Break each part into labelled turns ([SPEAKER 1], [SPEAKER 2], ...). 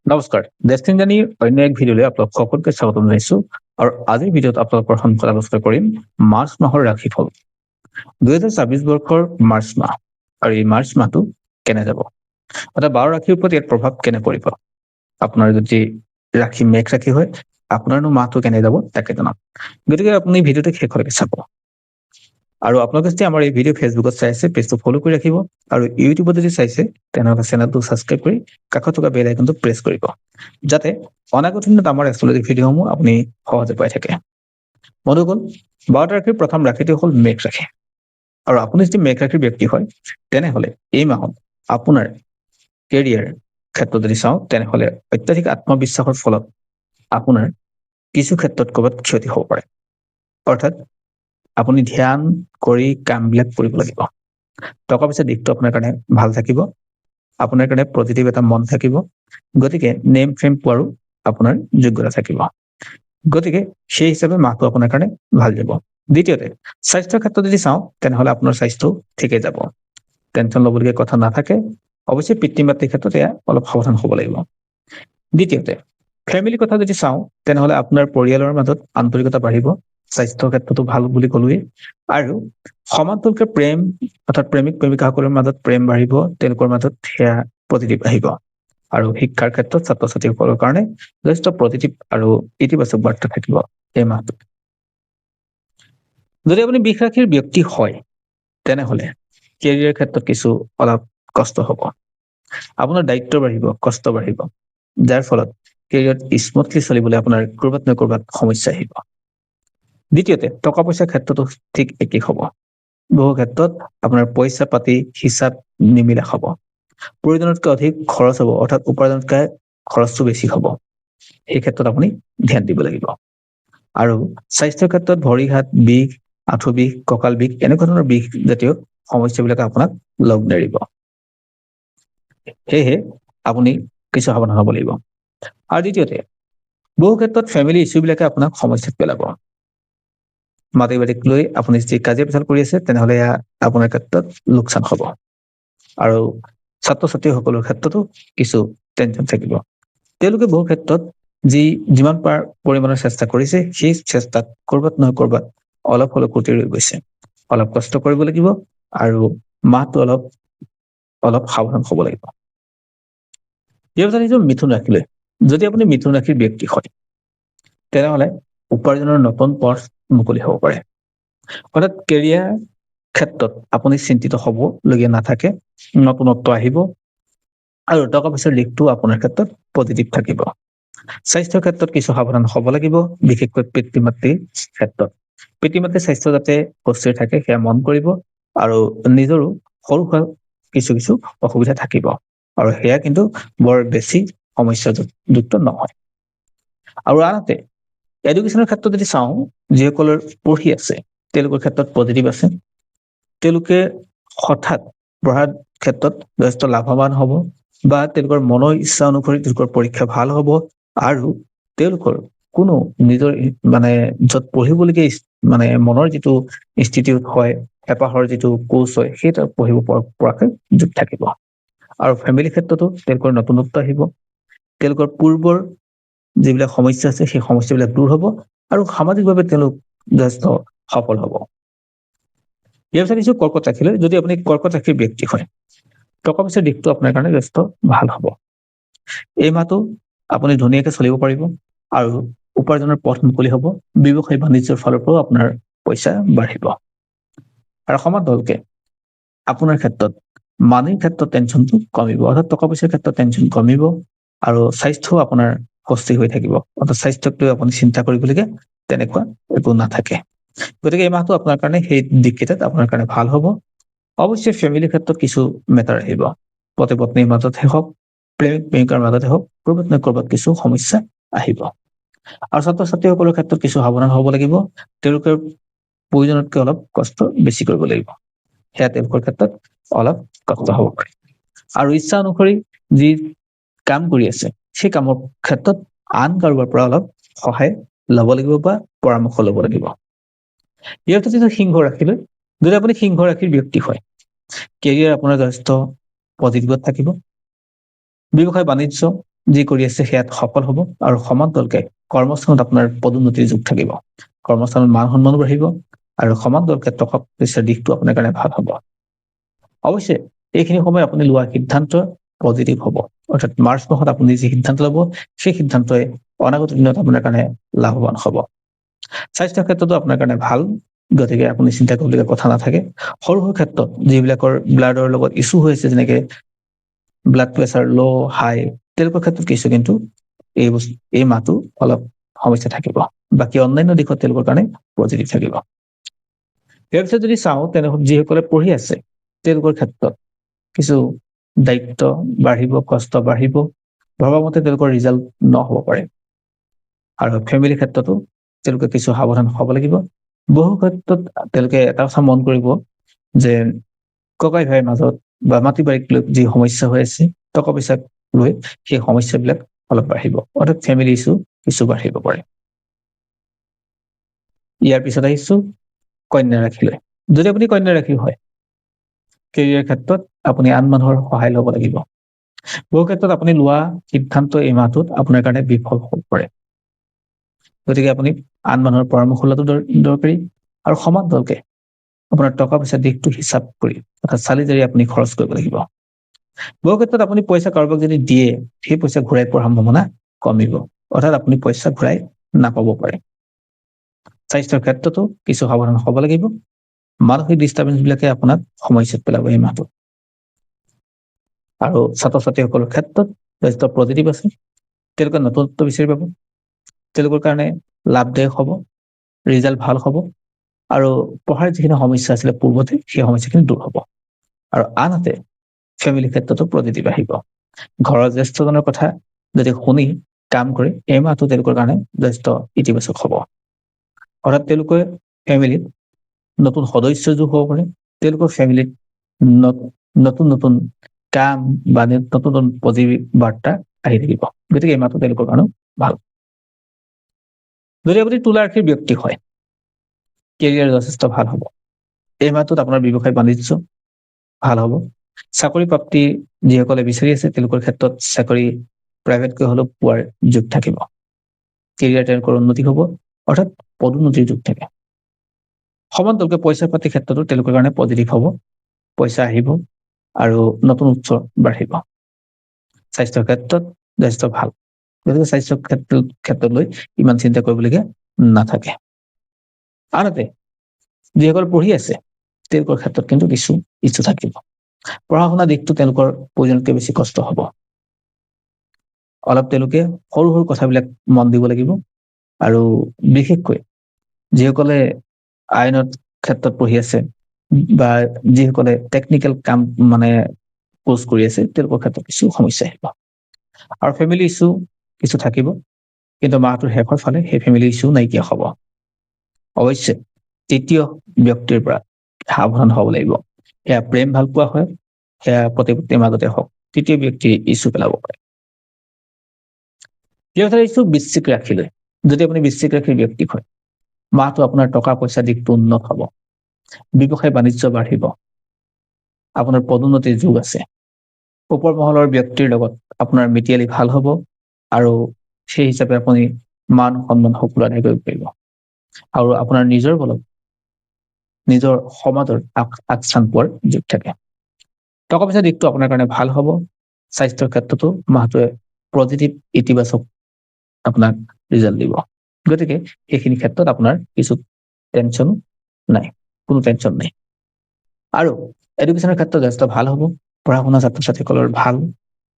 [SPEAKER 1] নমস্কাৰ, ডেষ্টিনি অন্য এক ভিডিঅ'লৈ আপোনালোক সকলোকে স্বাগতম জনাইছো আৰু আজিৰ ভিডিঅ'ত আপোনালোকৰ সন্মুখত আলোচনা কৰিম মাৰ্চ মাহৰ ৰাশিফল। 2024 বৰ্ষৰ মাৰ্চ মাহ আৰু এই মাৰ্চ মাহটো কেনে যাব, অৰ্থাৎ 12 ৰাশিৰ ওপৰত ইয়াৰ প্ৰভাৱ কেনে পৰিব। আপোনাৰ যদি ৰাশি মেঘ ৰাশি হয়, আপোনাৰনো মাহটো কেনে যাব তাকে জনাম। গতিকে আপুনি ভিডিঅ'টো শেষলৈকে চাব। আৰু আপোনালোকে যদি আমাৰ এই ভিডিঅ' ফেচবুকত চাই আছে, পেজটো ফ'ল' কৰি ৰাখিব আৰু ইউটিউবত যদি চাইছে তেনেহ'লে চেনেলটো ছাবস্ক্ৰাইব কৰি কাষত থকা বেল আইকনটো প্ৰেছ কৰিব, যাতে অনাগত দিনত আমাৰ এষ্ট্ৰলজি ভিডিঅ'সমূহ আপুনি সহজে পাই থাকে। বন্ধুসকল, 12 ৰাশিৰ প্ৰথম ৰাশিটো হ'ল মেঘ ৰাশি। আৰু আপুনি যদি মেঘ ৰাশিৰ ব্যক্তি হয়, তেনেহ'লে এই মাহত আপোনাৰ কেৰিয়াৰ ক্ষেত্ৰত যদি চাওঁ, তেনেহ'লে অত্যাধিক আত্মবিশ্বাসৰ ফলত আপোনাৰ কিছু ক্ষেত্ৰত ক'ৰবাত ক্ষতি হ'ব পাৰে। অৰ্থাৎ আপুনি ধ্যান কৰি কামবিলাক কৰিব লাগিব। টকা পইচা দিশটো আপোনাৰ কাৰণে ভাল থাকিব, আপোনাৰ কাৰণে পজিটিভ এটা মন থাকিব, গতিকে নেম ফেম পোৱাৰো আপোনাৰ যোগ্যতা থাকিব। গতিকে সেই হিচাপে মাহটো আপোনাৰ কাৰণে ভাল যাব। দ্বিতীয়তে, স্বাস্থ্যৰ ক্ষেত্ৰত যদি চাওঁ, তেনেহ'লে আপোনাৰ স্বাস্থ্য ঠিকে যাব, টেনশ্যন ল'বলগীয়া কথা নাথাকে। অৱশ্যে পিতৃ মাতৃৰ ক্ষেত্ৰত এয়া অলপ সাৱধান হ'ব লাগিব। দ্বিতীয়তে, ফেমিলিৰ কথা যদি চাওঁ, তেনেহ'লে আপোনাৰ পৰিয়ালৰ মাজত আন্তৰিকতা বাঢ়িব, স্বাস্থ্যৰ ক্ষেত্ৰতো ভাল বুলি ক'লোৱেই। আৰু সমান্তৰালকৈ প্ৰেম, অৰ্থাৎ প্ৰেমিক প্ৰেমিকাসকলৰ মাজত প্ৰেম বাঢ়িব, তেওঁলোকৰ মাজত সেয়া পজিটিভ আহিব। আৰু শিক্ষাৰ ক্ষেত্ৰত ছাত্ৰ ছাত্ৰীসকলৰ কাৰণে যথেষ্ট পজিটিভ আৰু ইতিবাচক বাৰ্তা থাকিব এই মাহটোত। যদি আপুনি বৃষ ৰাশিৰ ব্যক্তি হয়, তেনেহ'লে কেৰিয়াৰ ক্ষেত্ৰত কিছু অলপ কষ্ট হ'ব। আপোনাৰ দায়িত্ব বাঢ়িব, কষ্ট বাঢ়িব, যাৰ ফলত কেৰিয়াৰত স্মুথলি চলিবলৈ আপোনাৰ ক'ৰবাত নহয় ক'ৰবাত সমস্যা আহিব। দ্বিতীয়তে, টকা পইচাৰ ক্ষেত্ৰতো ঠিক একেই হ'ব। বহু ক্ষেত্ৰত আপোনাৰ পইচা পাতি হিচাপ নিমিলা হ'ব, প্ৰয়োজনতকৈ অধিক খৰচ হ'ব, অৰ্থাৎ উপাৰ্জনতকৈ খৰচটো বেছি হ'ব। এই ক্ষেত্ৰত আপুনি ধ্যান দিব লাগিব। আৰু স্বাস্থ্যৰ ক্ষেত্ৰত ভৰি হাত বিষ, আঁঠু বিষ, কঁকাল বিষ, এনেকুৱা ধৰণৰ বিষ জাতীয় সমস্যাবিলাকে আপোনাক লগ নেৰিব। সেয়েহে আপুনি কিছু সাৱধান হ'ব লাগিব। আৰু দ্বিতীয়তে, বহু ক্ষেত্ৰত ফেমিলি ইছ্যুবিলাকে আপোনাক সমস্যাত পেলাব। মাটি বাৰীক লৈ আপুনি যদি কাজিয়া পেচাল কৰি আছে, তেনেহ'লে এয়া আপোনাৰ ক্ষেত্ৰত লোকচান হ'ব। আৰু ছাত্ৰ ছাত্ৰীসকলৰ ক্ষেত্ৰতো কিছু টেনশ্যন থাকিব। তেওঁলোকে বহু ক্ষেত্ৰত যিমান পৰিমাণৰ চেষ্টা কৰিছে, সেই চেষ্টাত ক'ৰবাত নহয় ক'ৰবাত অলপ হ'লেও ক্ৰুটি ৰৈ গৈছে। অলপ কষ্ট কৰিব লাগিব আৰু মাহটো অলপ সাৱধান হ'ব লাগিব। ইয়াৰ পিছত আহিছোঁ মিথুন ৰাশিলৈ। যদি আপুনি মিথুন ৰাশিৰ ব্যক্তি হয়, তেনেহ'লে উপাৰ্জনৰ নতুন পথ মুকলি হ'ব পাৰে। অৰ্থাৎ কেৰিয়াৰ ক্ষেত্ৰত আপুনি চিন্তিত হ'বলগীয়া নাথাকে, নতুনত্ব আহিব আৰু টকা পইচাৰ দিশটো আপোনাৰ ক্ষেত্ৰত পজিটিভ থাকিব। স্বাস্থ্যৰ ক্ষেত্ৰত কিছু সাৱধান হ'ব লাগিব, বিশেষকৈ পিতৃ মাতৃৰ ক্ষেত্ৰত। পিতৃ মাতৃৰ স্বাস্থ্য যাতে সুস্থিৰ থাকে সেয়া মন কৰিব, আৰু নিজৰো সৰু সুৰা কিছু অসুবিধা থাকিব, আৰু সেয়া কিন্তু বৰ বেছি সমস্যাযুক্ত নহয়। আৰু আনহাতে এডুকেশ্যনৰ ক্ষেত্ৰত যদি চাওঁ, যিসকলৰ পঢ়ি আছে তেওঁলোকৰ ক্ষেত্ৰত পজিটিভ আছে। তেওঁলোকে হঠাৎ পঢ়াৰ ক্ষেত্ৰত যথেষ্ট লাভৱান হ'ব, বা তেওঁলোকৰ মনৰ ইচ্ছা অনুসৰি তেওঁলোকৰ পৰীক্ষা ভাল হ'ব, আৰু তেওঁলোকৰ কোনো নিজৰ য'ত পঢ়িবলগীয়া মনৰ যিটো ইনষ্টিটিউট হয়, হেঁপাহৰ যিটো কোচ হয়, সেই তাত পঢ়িব পৰাকৈ যোগ থাকিব। আৰু ফেমিলিৰ ক্ষেত্ৰতো তেওঁলোকৰ নতুনত্ব আহিব, তেওঁলোকৰ পূৰ্বৰ যিবিলাক সমস্যা আছে সেই সমস্যাবিলাক দূৰ হ'ব, আৰু সামাজিকভাৱে তেওঁলোক যথেষ্ট সফল হ'ব। ইয়াৰ পিছত কিছু কৰ্কট ৰাশিলৈ। যদি আপুনি কৰ্কট ৰাশিৰ ব্যক্তি হয়, টকা পইচাৰ দিশটো আপোনাৰ কাৰণে যথেষ্ট ভাল হ'ব। এই মাহটো আপুনি ধুনীয়াকৈ চলিব পাৰিব, আৰু উপাৰ্জনৰ পথ মুকলি হ'ব। ব্যৱসায় বাণিজ্যৰ ফালৰ পৰাও আপোনাৰ পইচা বাঢ়িব। আৰু সমান্তৰালকৈ আপোনাৰ ক্ষেত্ৰত মানিৰ ক্ষেত্ৰত টেনশ্যনটো কমিব, অৰ্থাৎ টকা পইচাৰ ক্ষেত্ৰত টেনশ্যন কমিব, আৰু স্বাস্থ্যও আপোনাৰ সুস্থিৰ হৈ থাকিব, অৰ্থাৎ স্বাস্থ্যক লৈ আপুনি চিন্তা কৰিবলগীয়া তেনেকুৱা একো নাথাকে। গতিকে এই মাহটো আপোনাৰ কাৰণে সেই দিশকেইটাত আপোনাৰ কাৰণে ভাল হ'ব। অৱশ্যে ফেমিলিৰ ক্ষেত্ৰত কিছু মেটাৰ আহিব, পতি পত্নীৰ মাজতহে হওক, প্ৰেমিক প্ৰেমিকাৰ মাজতে হওক, ক'ৰবাত নহয় ক'ৰবাত কিছু সমস্যা আহিব। আৰু ছাত্ৰ ছাত্ৰীসকলৰ ক্ষেত্ৰত কিছু সাৱধান হ'ব লাগিব, তেওঁলোকে প্ৰয়োজনতকৈ অলপ কষ্ট বেছি কৰিব লাগিব, সেয়া তেওঁলোকৰ ক্ষেত্ৰত অলপ কষ্ট হ'ব পাৰে। আৰু ইচ্ছা অনুসৰি যি কাম কৰি আছে, সেই কামৰ ক্ষেত্ৰত আন কাৰোবাৰ পৰা অলপ সহায় ল'ব লাগিব বা পৰামৰ্শ ল'ব লাগিব। ইয়াৰ পিছত সিংহ ৰাশিলৈ। যদি আপুনি সিংহ ৰাশিৰ ব্যক্তি হয়, কেৰিয়াৰ আপোনাৰ যথেষ্ট পজিটিভত থাকিব। ব্যৱসায় বাণিজ্য যি কৰি আছে সেয়াত সফল হ'ব আৰু সমান্তৰালকে কৰ্মস্থানত আপোনাৰ পদোন্নতিৰ যোগ থাকিব। কৰ্মস্থানত মান সন্মানো বাঢ়িব আৰু সমান্তৰালকে টকা পইচাৰ দিশটো আপোনাৰ কাৰণে ভাল হ'ব। অৱশ্যে এইখিনি সময় আপুনি লোৱা সিদ্ধান্ত পজিটিভ হ'ব, অৰ্থাৎ মাৰ্চ মাহত আপুনি যি সিদ্ধান্ত ল'ব সেই সিদ্ধান্তই অনাগত দিনত আপোনাৰ কাৰণে লাভৱান হ'ব। স্বাস্থ্যৰ ক্ষেত্ৰতো আপোনাৰ কাৰণে ভাল, গতিকে আপুনি চিন্তা কৰিবলগীয়া কথা নাথাকে। সৰু সৰু ক্ষেত্ৰত যিবিলাকৰ ব্লাডৰ লগত ইছ্যু হৈ আছে, যেনেকে ব্লাড প্ৰেছাৰ ল' হাই, তেওঁলোকৰ ক্ষেত্ৰত কিছু কিন্তু এই মাহটো অলপ সমস্যা থাকিব। বাকী অন্যান্য দিশত তেওঁলোকৰ কাৰণে পজিটিভ থাকিব। ইয়াৰ পিছত যদি চাওঁ, তেনেহ'লে যিসকলে পঢ়ি আছে তেওঁলোকৰ ক্ষেত্ৰত কিছু দায়িত্ব বাঢ়িব, কষ্ট বাঢ়িব, ভবা মতে তেওঁলোকৰ ৰিজাল্ট নহ'ব পাৰে। আৰু ফেমিলিৰ ক্ষেত্ৰতো তেওঁলোকে কিছু সাৱধান হ'ব লাগিব। বহু ক্ষেত্ৰত তেওঁলোকে এটা কথা মন কৰিব যে ককাই ভাইৰ মাজত বা মাটি বাৰীক লৈ যি সমস্যা হৈ আছে, টকা পইচাক লৈ সেই সমস্যাবিলাক অলপ বাঢ়িব, অৰ্থাৎ ফেমিলি ইছ্যু কিছু বাঢ়িব পাৰে। ইয়াৰ পিছত আহিছো কন্যা ৰাশিলৈ। যদি আপুনি কন্যা ৰাশি হয়, কেৰিয়াৰ ক্ষেত্ৰত আপুনি আন মানুহৰ সহায় ল'ব লাগিব। বহু ক্ষেত্ৰত আপুনি লোৱা সিদ্ধান্ত এই মাহটোত আপোনাৰ কাৰণে বিফল হ'ব পাৰে, গতিকে আপুনি আন মানুহৰ পৰামৰ্শ লোৱাটো দৰকাৰী আৰু সমান্তৰালকে আপোনাৰ টকা পইচাৰ দিশটো হিচাপ কৰি অৰ্থাৎ চালি জাৰি আপুনি খৰচ কৰিব লাগিব। বহু ক্ষেত্ৰত আপুনি পইচা কাৰোবাক যদি দিয়ে, সেই পইচা ঘূৰাই পোৱাৰ সম্ভাৱনা কমিব, অৰ্থাৎ আপুনি পইচা ঘূৰাই নাপাব পাৰে। স্বাস্থ্যৰ ক্ষেত্ৰতো কিছু সাৱধান হ'ব লাগিব। মানসিক ডিষ্টাৰ্বেন্স বিলাকে আপোনাক সমস্যাত পেলাব এই মাহটোত। আৰু ছাত্ৰ ছাত্ৰীসকলৰ ক্ষেত্ৰত যথেষ্ট পজিটিভ আছে, তেওঁলোকে নতুনত্ব বিচাৰি পাব, তেওঁলোকৰ কাৰণে লাভদায়ক হ'ব, ৰিজাল্ট ভাল হ'ব আৰু পঢ়াৰ যিখিনি সমস্যা আছিলে পূৰ্বতে সেই সমস্যাখিনি দূৰ হ'ব। আৰু আনহাতে ফেমিলিৰ ক্ষেত্ৰতো পজিটিভ আহিব। ঘৰৰ জ্যেষ্ঠজনৰ কথা যদি শুনি কাম কৰে, এই মাহটো তেওঁলোকৰ কাৰণে যথেষ্ট ইতিবাচক হ'ব। অৰ্থাৎ তেওঁলোকে ফেমিলিত নতুন সদস্য যোগ হ'ব পাৰে, তেওঁলোকৰ ফেমিলিত নতুন নতুন কাম বা নতুন নতুন পজিটিভ বাৰ্তা আহি থাকিব, গতিকে এই মাহটো তেওঁলোকৰ কাৰণেও ভাল। যদি আপুনি তুলা ৰাশিৰ ব্যক্তি হয়, কেৰিয়াৰ যথেষ্ট ভাল হ'ব। এই মাহটোত আপোনাৰ ব্যৱসায় বাণিজ্য ভাল হ'ব। চাকৰি প্ৰাপ্তি যিসকলে বিচাৰি আছে তেওঁলোকৰ ক্ষেত্ৰত চাকৰি প্ৰাইভেটকৈ হ'লেও পোৱাৰ যোগ থাকিব। কেৰিয়াৰ তেওঁলোকৰ উন্নতি হ'ব, অৰ্থাৎ পদোন্নতিৰ যোগ থাকে। সমান্তৰালকে পইচা পাতিৰ ক্ষেত্ৰতো তেওঁলোকৰ কাৰণে পজিটিভ হ'ব, পইচা আহিব আৰু নতুন উৎস বাঢ়িব। স্বাস্থ্যৰ ক্ষেত্ৰত যথেষ্ট ভাল, গতিকে স্বাস্থ্যৰ ক্ষেত্ৰত লৈ ইমান চিন্তা কৰিবলগীয়া নাথাকে। আনহাতে যিসকল পঢ়ি আছে তেওঁলোকৰ ক্ষেত্ৰত কিন্তু কিছু ইছ্যু থাকিব। পঢ়া শুনা দিশটো তেওঁলোকৰ প্ৰয়োজনতকৈ বেছি কষ্ট হ'ব। অলপ তেওঁলোকে সৰু সৰু কথাবিলাক মন দিব লাগিব আৰু বিশেষকৈ যিসকলে আইনত ক্ষেত্ৰত পঢ়ি আছে বা যিসকলে টেকনিকেল কাম কোৰ্চ কৰি আছে তেওঁলোকৰ ক্ষেত্ৰত কিছু সমস্যা আহিব। আৰু ফেমিলি ইছ্যু কিছু থাকিব, কিন্তু মাহটোৰ শেষৰ ফালে সেই ফেমিলি ইছ্যু নাইকিয়া হ'ব। অৱশ্যে তৃতীয় ব্যক্তিৰ পৰা সাৱধান হ'ব লাগিব। সেয়া প্ৰেম ভাল পোৱা হয়, সেয়া প্ৰতিপত্তিৰ মাজতে হওক, তৃতীয় ব্যক্তিয়ে ইছ্যু পেলাব পাৰে। বৃশ্চিক ৰাশিলৈ। যদি আপুনি বৃশ্চিক ৰাশিৰ ব্যক্তি হয়, মাহটো আপোনাৰ টকা পইচা দিশটো উন্নত হ'ব, ব্যৱসায় বাণিজ্য বাঢ়িব, আপোনাৰ পদোন্নতিৰ যোগ আছে। ওপৰ মহলৰ ব্যক্তিৰ লগত আপোনাৰ মিতিয়ালি ভাল হ'ব আৰু সেই হিচাপে আপুনি মান সন্মান সকলো আদায় কৰিব পাৰিব আৰু আপোনাৰ নিজৰ বলত নিজৰ সমাজৰ আগস্থান পোৱাৰ যোগ থাকে। টকা পইচা দিশটো আপোনাৰ কাৰণে ভাল হ'ব। স্বাস্থ্যৰ ক্ষেত্ৰতো মাহটোৱে পজিটিভ ইতিবাচক আপোনাক ৰিজাল্ট দিব, গতিকে এইখিনি ক্ষেত্ৰত আপোনাৰ কিছু টেনচন নাই, কোনো টেনচন নাই। আৰু এডুকেশ্যনৰ ক্ষেত্ৰত যথেষ্ট ভাল হ'ব, পঢ়া শুনা ছাত্ৰ ছাত্ৰীসকলৰ ভাল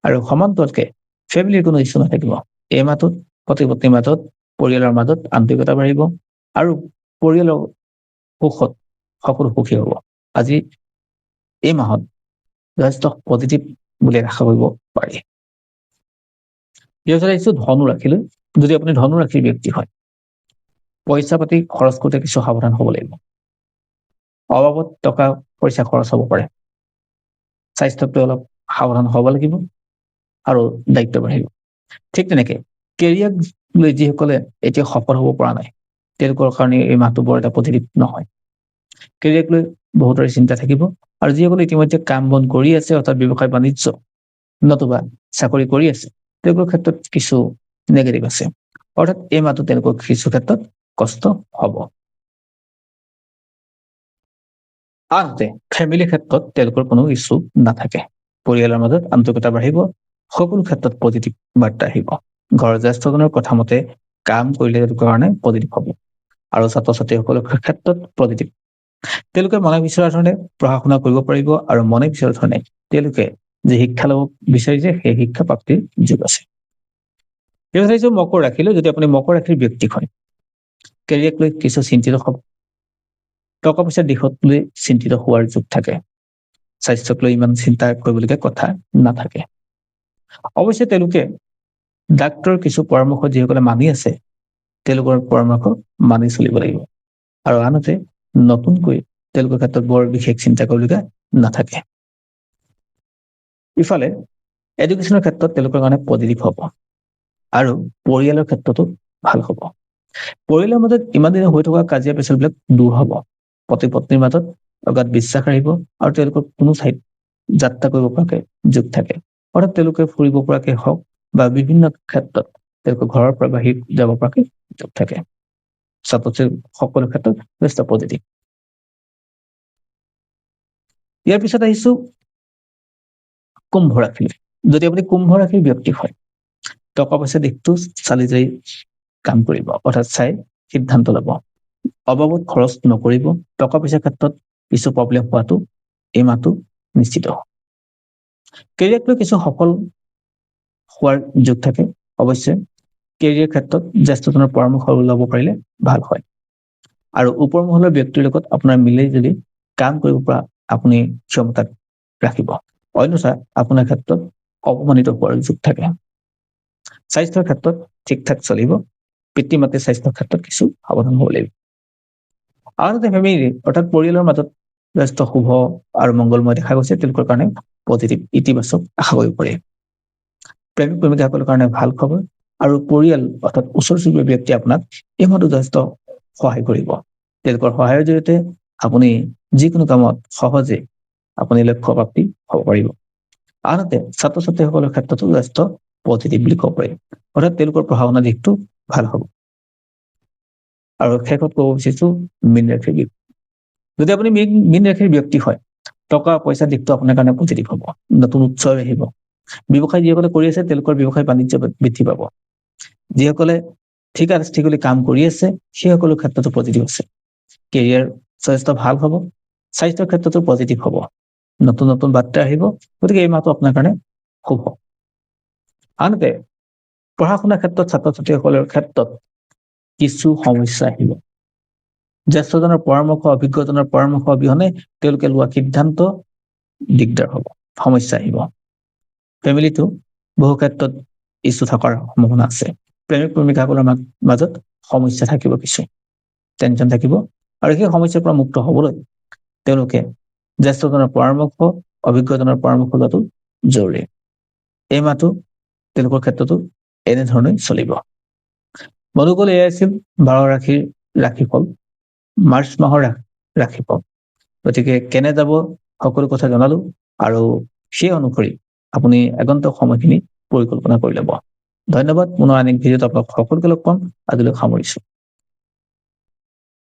[SPEAKER 1] আৰু সমান্তৰালকে ফেমিলিৰ কোনো ইছ্যু নাথাকিব। এই মাহটোত পতি পত্নীৰ মাজত, পৰিয়ালৰ মাজত আন্তৰিকতা বাঢ়িব আৰু পৰিয়ালৰ সুখত সকলো সুখী হ'ব। আজি এই মাহত যথেষ্ট পজিটিভ বুলি আশা কৰিব পাৰি। ধনু ৰাশিলৈ। যদি আপুনি ধনু ৰাশিৰ ব্যক্তি হয়, পইচা পাতি খৰচ কৰোঁতে কিছু সাৱধান হ'ব লাগিব। অবাবত টকা পইচা খৰচ হ'ব পাৰে। স্বাস্থ্যটো অলপ সাৱধান হ'ব লাগিব আৰু দায়িত্ব বাঢ়িব। ঠিক তেনেকে কেৰিয়াৰ লৈ যিসকলে এতিয়া সফল হ'ব পৰা নাই, তেওঁলোকৰ কাৰণে এই মাহটো বৰ এটা পজিটিভ নহয়। কেৰিয়াৰক লৈ বহুতৰে চিন্তা থাকিব আৰু যিসকলে ইতিমধ্যে কাম বন কৰি আছে, অৰ্থাৎ ব্যৱসায় বাণিজ্য নতুবা চাকৰি কৰি আছে, তেওঁলোকৰ ক্ষেত্ৰত কিছু নেগেটিভ আছে, অৰ্থাৎ এই মাহটো তেওঁলোকৰ কিছু ক্ষেত্ৰত কষ্ট হ'ব। আনহাতে ফেমিলিৰ ক্ষেত্ৰত তেওঁলোকৰ কোনো ইছ্যু নাথাকে, পৰিয়ালৰ মাজত আন্তৰিকতা বাঢ়িব, সকলো ক্ষেত্ৰত পজিটিভ বাৰ্তা আহিব, ঘৰৰ জ্যেষ্ঠজনৰ কথা মতে কাম কৰিলে তেওঁলোকৰ কাৰণে পজিটিভ হ'ব, আৰু ছাত্ৰ ছাত্ৰীসকলৰ ক্ষেত্ৰত পজিটিভ। তেওঁলোকে মনে বিচৰা ধৰণে পঢ়া শুনা কৰিব পাৰিব, আৰু মনে বিচৰা ধৰণে তেওঁলোকে যে শিক্ষা ল'ব বিচাৰিছে সেই শিক্ষা প্ৰাপ্তিৰ যোগ আছে। এই মকৰ ৰাশিলৈ, যদি আপুনি মকৰ ৰাশিৰ ব্যক্তি হয়, কেৰিয়াৰক লৈ কিছু চিন্তিত হ'ব, টকা পইচাৰ দিশত লৈ চিন্তিত হোৱাৰ যোগ থাকে, স্বাস্থ্যক লৈ ইমান চিন্তা কৰিবলগীয়া কথা নাথাকে। অৱশ্যে তেওঁলোকে ডাক্তৰৰ কিছু পৰামৰ্শ যিসকলে মানি আছে তেওঁলোকৰ পৰামৰ্শ মানি চলিব লাগিব, আৰু আনহাতে নতুনকৈ তেওঁলোকৰ ক্ষেত্ৰত বৰ বিশেষ চিন্তা কৰিবলগীয়া নাথাকে। ইফালে এডুকেশ্যনৰ ক্ষেত্ৰত তেওঁলোকৰ কাৰণে পজিটিভ হ'ব, আৰু পৰিয়ালৰ ক্ষেত্ৰতো ভাল হ'ব। পৰিয়ালৰ মাজত ইমান দিনে হৈ থকা কাজিয়া পেচালবিলাক দূৰ হ'ব, পতি পত্নীৰ মাজত অগাধ বিশ্বাস আহিব, আৰু তেওঁলোকৰ কোনো ঠাইত যাত্ৰা কৰিব পৰাকে যোগ থাকে, অৰ্থাৎ তেওঁলোকে ফুৰিব পৰাকে হওক বা বিভিন্ন ক্ষেত্ৰত তেওঁলোকৰ ঘৰৰ পৰা বাহিৰ যাব পৰাকে যোগ থাকে। ছাত্ৰ ছাত্ৰীৰ সকলো ক্ষেত্ৰত যথেষ্ট পজিটিভ। ইয়াৰ পিছত আহিছো কুম্ভ ৰাশিলৈ। যদি আপুনি কুম্ভ ৰাশিৰ ব্যক্তি হয়, টকা পইচা দিশটো চালি জাৰি কাম কৰিব, অৰ্থাৎ চাই সিদ্ধান্ত ল'ব, অবাবত খৰচ নকৰিব, টকা পইচাৰ ক্ষেত্ৰত কিছু প্ৰব্লেম হোৱাটো এই মাহটো নিশ্চিত। কেৰিয়াৰক লৈ কিছু সফল হোৱাৰ যোগ থাকে, অৱশ্যে কেৰিয়াৰ ক্ষেত্ৰত জ্যেষ্ঠজনৰ পৰামৰ্শ ল'ব পাৰিলে ভাল হয়, আৰু ওপৰ মহলৰ ব্যক্তিৰ লগত আপোনাৰ মিলি যদি কাম কৰিব পৰা আপুনি ক্ষমতাত ৰাখিব, অন্যথা আপোনাৰ ক্ষেত্ৰত অপমানিত হোৱাৰ যোগ থাকে। স্বাস্থ্যৰ ক্ষেত্ৰত ঠিক ঠাক চলিব, পিতৃ মাতৃৰ স্বাস্থ্যৰ ক্ষেত্ৰত কিছু সাৱধান হ'ব লাগিব। আনহাতে ফেমিলি অৰ্থাৎ পৰিয়ালৰ মাজত যথেষ্ট শুভ আৰু মংগলময় দেখা গৈছে, তেওঁলোকৰ কাৰণে পজিটিভ ইতিবাচক আশা কৰিব পাৰি। প্ৰেমিক প্ৰেমিকাসকলৰ কাৰণে ভাল খবৰ, আৰু পৰিয়াল অৰ্থাৎ ওচৰ চুবুৰীয়া ব্যক্তি আপোনাক এই মাহটো যথেষ্ট সহায় কৰিব। তেওঁলোকৰ সহায়ৰ জৰিয়তে আপুনি যিকোনো কামত সহজে আপুনি লক্ষ্য প্ৰাপ্তি হ'ব পাৰিব। আনহাতে ছাত্ৰ ছাত্ৰীসকলৰ ক্ষেত্ৰতো যথেষ্ট পজিটিভ বুলি ক'ব পাৰি, অৰ্থাৎ তেওঁলোকৰ পঢ়া শুনা দিশটো ভাল হ'ব। আৰু শেষত ক'ব বিচাৰিছো মীন ৰাশিৰ ব্যক্তি। যদি আপুনি মীন ৰাশিৰ ব্যক্তি হয়, টকা পইচা দিশটো আপোনাৰ কাৰণে পজিটিভ হ'ব, নতুন উৎসৱ আহিব, ব্যৱসায় যিসকলে কৰি আছে তেওঁলোকৰ ব্যৱসায় বাণিজ্য বৃদ্ধি পাব, যিসকলে ঠিকাদাৰি কাম কৰি আছে সেইসকলৰ ক্ষেত্ৰতো পজিটিভ আছে। কেৰিয়াৰ যথেষ্ট ভাল হ'ব, স্বাস্থ্যৰ ক্ষেত্ৰতো পজিটিভ হ'ব, নতুন নতুন বাৰ্তা আহিব, গতিকে এই মাহটো আপোনাৰ কাৰণে শুভ। আনহাতে পঢ়া শুনাৰ ক্ষেত্ৰত ছাত্ৰ ছাত্ৰীসকলৰ ক্ষেত্ৰত কিছু সমস্যা আহিব, জ্যেষ্ঠজনৰ পৰামৰ্শ অভিজ্ঞজনৰ পৰামৰ্শ অবিহনে তেওঁলোকে লোৱা সিদ্ধান্ত দিগদাৰ হ'ব, সমস্যা আহিব। ফেমিলিটো বহু ক্ষেত্ৰত ইছ্যু থকাৰ সম্ভাৱনা আছে, প্ৰেমিক প্ৰেমিকাসকলৰ মাজত সমস্যা থাকিব, কিছু টেনচন থাকিব, আৰু সেই সমস্যাৰ পৰা মুক্ত হ'বলৈ তেওঁলোকে জ্যেষ্ঠজনৰ পৰামৰ্শ অভিজ্ঞজনৰ পৰামৰ্শ লোৱাটো জৰুৰী। এই মাহটো তেওঁলোকৰ ক্ষেত্ৰতো এনেধৰণে চলিব। বন্ধুসকল, এয়াই আছিল 12 ৰাশিৰ ৰাশিফল, মাৰ্চ মাহৰ ৰাশিফল। গতিকে কেনে যাব সকলো কথা জনালো, আৰু সেই অনুসৰি আপুনি আগন্তুক সময়খিনি পৰিকল্পনা কৰি ল'ব। ধন্যবাদ। পুনৰ আন এক ভিডিঅ'ত আপোনাক সকলোকে লগ পাম। আজিলৈ সামৰিছো।